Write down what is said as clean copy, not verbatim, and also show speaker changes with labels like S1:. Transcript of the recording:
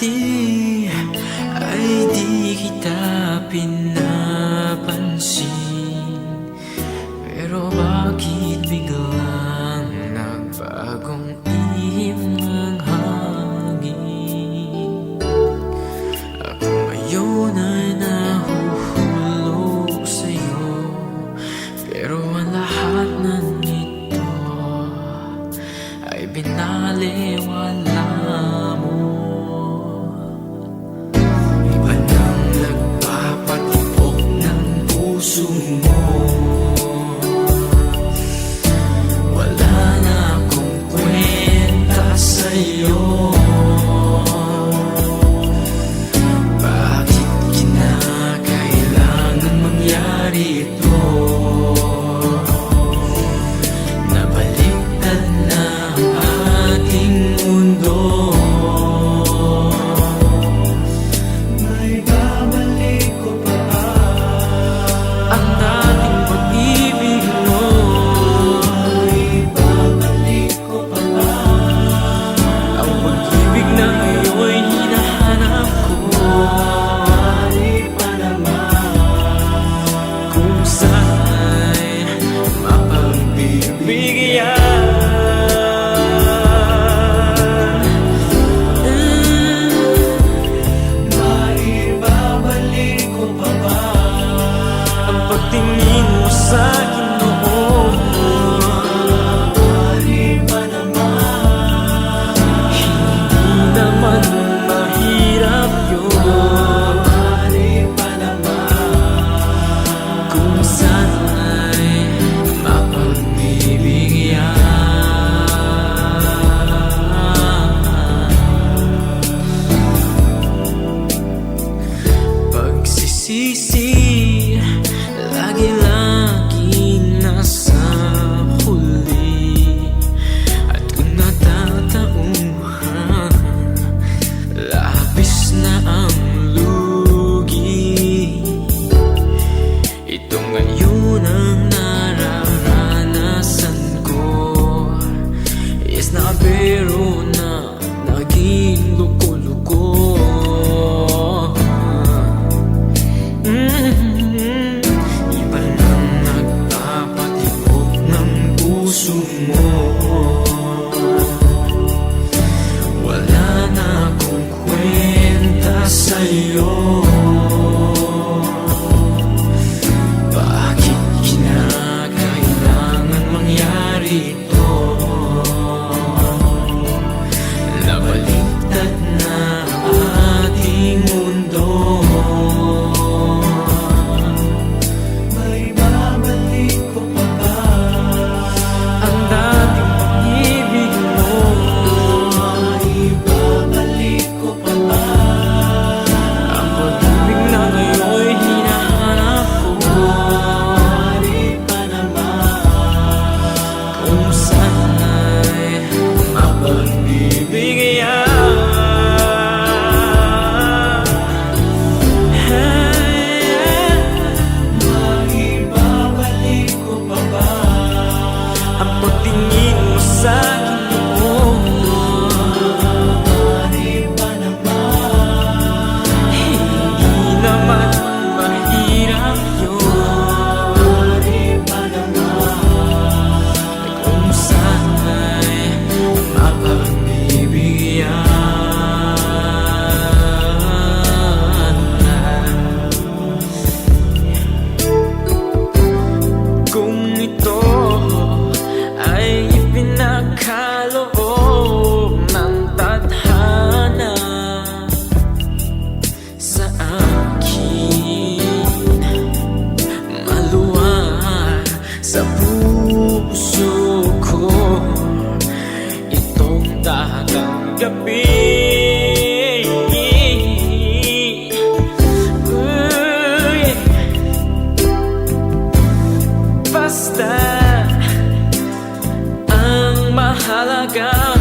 S1: dati ay di kita pinapansin, pero bakit biglang nagbagong ihip ng hangin? Ako ngayon ay nahuhulog sa'yo, pero ang lahat na nito ay binaliwala mo. Iba nang nagpapatibok ng puso mo, wala na akong kwenta sa'yo. Bakit kinakailangan mangyari ito? Nabaliktad na ang ating mundo. May babalik ko pa ba ang dating pag-ibig mo? May babalik ko pa ba ang pag-ibig na ngayon'y hinahanap ko? Maaari pa naman kung sana'y mapagbibigyan. Pagtingin mo sa'kin noon, maaari ba naman? Hindi naman mahirap yun. Maaari ba naman kung sana'y mapagbibigyan? Pagsisisi lagi-laging nasa huli, at kung natatauhan, labis na ang lugi. Ito ngayon ang nararanasan ko, is na pero na naging luko-luko. Puso mo, wala na akong kwenta sa'yo. Bakit kinakailangan mangyari ito? Nabaliktad na ang ating mundo. May babalik ko pa ba ang dating pag-ibig mo? Ibabalik ko pa ba ang pag-ibig na ngayon'y hinahanap ko? Maaari pa naman kung sana'y mapagbibigyan. Maibabalik ko pa ba ang pagtingin mo sa'kin noon? Maaari ba naman? Hindi naman mahirap yun. Maaari ba naman kung sana'y mapagbibigyan? Kung ito ay ipinakaloob ng tadhana sa akin, maluwag sa puso ko itong dahagang gabi. Basta ang mahalaga